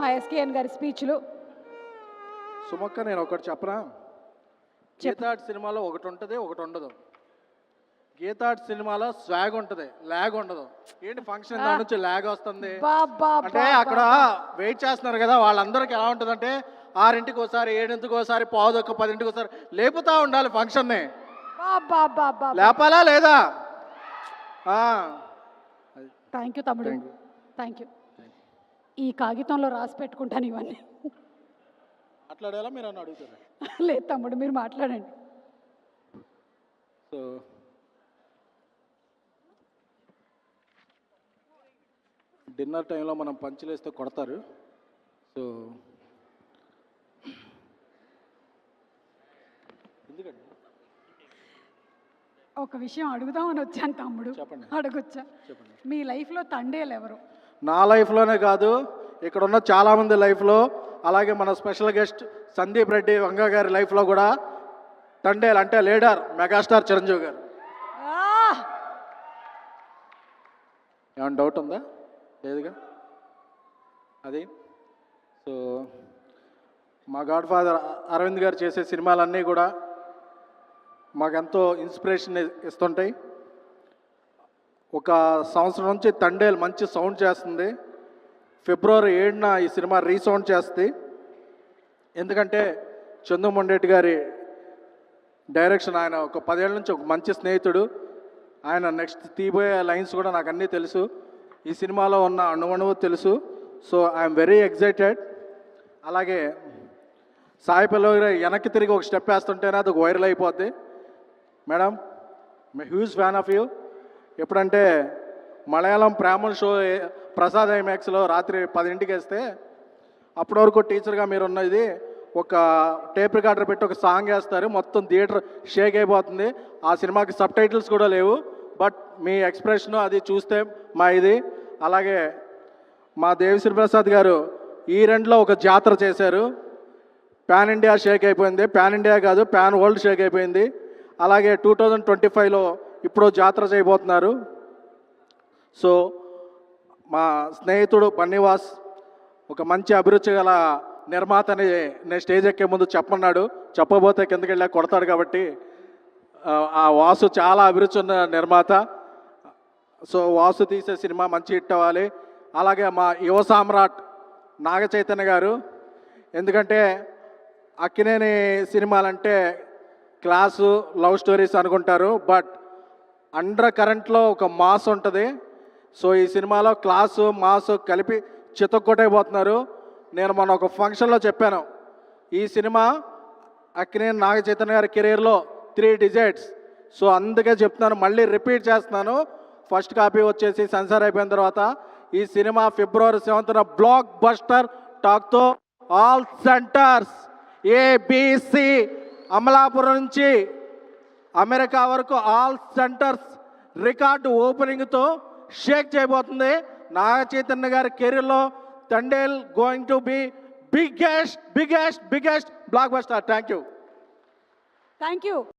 మా ఎస్కేఎన్ గారి స్పీచ్లు. సుమక్క, నేను ఒకటి చెప్పనా? గీతాట్ సినిమాలో ఒకటి ఉంటుంది, ఒకటి ఉండదు. గీతాట్ సినిమాలో స్వాగ్ ఉంటుంది, ల్యాగ్ ఉండదు. ఏంటి ఫంక్షన్ దాని నుంచి ల్యాగ్ వస్తుంది అంటే అక్కడ వెయిట్ చేస్తున్నారు కదా వాళ్ళందరికీ ఎలా ఉంటుంది అంటే 6ంటికి ఒకసారి, 7ంటికి ఒకసారి, 9:15, 10ంటికి ఒకసారి లేపుతా ఉండాలి ఫంక్షన్ని. లేపాలా లేదా? థ్యాంక్ యూ తమ్ముడు, థ్యాంక్ యూ. ఈ కాగితంలో రాసి పెట్టుకుంటాను ఇవన్నీ. మాట్లాడేలా మీరు అని అడుగుతారు? లేదు తమ్ముడు, మీరు మాట్లాడండి. సో డిన్నర్ టైంలో మనం పంచులేస్తే కొడతారు. సో ఎందుకండి ఒక విషయం అడుగుదామని వచ్చాను తమ్ముడు. చెప్పండి. అడగొచ్చా? చెప్పండి. మీ లైఫ్లో తండేలు ఎవరు? నా లైఫ్లోనే కాదు, ఇక్కడ ఉన్న చాలామంది లైఫ్లో, అలాగే మన స్పెషల్ గెస్ట్ సందీప్ రెడ్డి వంగ గారి లైఫ్లో కూడా తండేలు అంటే లీడర్ మెగాస్టార్ చిరంజీవి గారు. ఏమైనా డౌట్ ఉందా? లేదుగా. అది సో మా గాడ్ ఫాదర్ అరవింద్ గారు చేసే సినిమాలన్నీ కూడా మాకెంతో ఇన్స్పిరేషన్ ఇస్తుంటాయి. ఒక సంవత్సరం నుంచి తండేలు మంచి సౌండ్ చేస్తుంది. ఫిబ్రవరి 7న ఈ సినిమా రీసౌండ్ చేస్తుంది. ఎందుకంటే చందు మొండేటి గారి డైరెక్షన్. ఆయన ఒక 10 ఏళ్ళ నుంచి ఒక మంచి స్నేహితుడు. ఆయన నెక్స్ట్ తీయబోయే లైన్స్ కూడా నాకు అన్నీ తెలుసు. ఈ సినిమాలో ఉన్న అణువణువు తెలుసు. So I'm very excited. అలాగే సాయి పల్లవి గారు వెనక్కి తిరిగి ఒక స్టెప్ వేస్తుంటేనే అది వైరల్ అయిపోద్ది. Madam, my huge fan of you. ఎప్పుడంటే మలయాళం ప్రేమల్ షో ప్రసాద్ ఐమాక్స్లో రాత్రి 10ంటికి వేస్తే అప్పటి వరకు టీచర్గా మీరు ఉన్నది ఒక టేప్ రికార్డర్ పెట్టి ఒక సాంగ్ వేస్తారు, మొత్తం థియేటర్ షేక్ అయిపోతుంది. ఆ సినిమాకి సబ్ టైటిల్స్ కూడా లేవు. బట్ మీ ఎక్స్ప్రెషన్ అది చూస్తే మా ఇది. అలాగే మా దేవిశ్రీ ప్రసాద్ గారు ఈ రెండులో ఒక జాతర చేశారు. పాన్ ఇండియా షేక్ అయిపోయింది. పాన్ ఇండియా కాదు, పాన్ వరల్డ్ షేక్ అయిపోయింది. అలాగే 2025లో ఇప్పుడు జాతర చేయబోతున్నారు. సో మా స్నేహితుడు బన్నీవాస్ ఒక మంచి అభిరుచి గల నిర్మాతని నేను స్టేజ్ ఎక్కే ముందు చెప్పమన్నాడు. చెప్పబోతే కిందకి వెళ్ళా కొడతాడు. కాబట్టి ఆ వాసు చాలా అభిరుచి ఉన్న నిర్మాత. సో వాసు తీసే సినిమా మంచి హిట్ అవ్వాలి. అలాగే మా యువ సామ్రాట్ నాగ చైతన్య గారు. ఎందుకంటే అక్కినేని సినిమాలంటే క్లాసు, లవ్ స్టోరీస్ అనుకుంటారు. బట్ అండర్ కరెంట్లో ఒక మాస్ ఉంటుంది. సో ఈ సినిమాలో క్లాసు, మాసు కలిపి చితక్కొట్టైపోతున్నారు. నేను మొన్న ఒక ఫంక్షన్లో చెప్పాను, ఈ సినిమా అక్కినేని నాగ చైతన్య గారి కెరీర్లో 3 డిజైట్స్. సో అందుకే చెప్తున్నాను, మళ్ళీ రిపీట్ చేస్తున్నాను. ఫస్ట్ కాపీ వచ్చేసి సెన్సార్ అయిపోయిన తర్వాత ఈ సినిమా ఫిబ్రవరి 7న బ్లాక్ బస్టర్ టాక్తో ఆల్ సెంటర్స్ ABC అమలాపురం నుంచి అమెరికా వరకు ఆల్ సెంటర్స్ రికార్డు ఓపెనింగ్తో షేక్ చేయబోతుంది. నాగ చైతన్య గారి కెరీర్లో Thandel going to be biggest blockbuster. Thank you.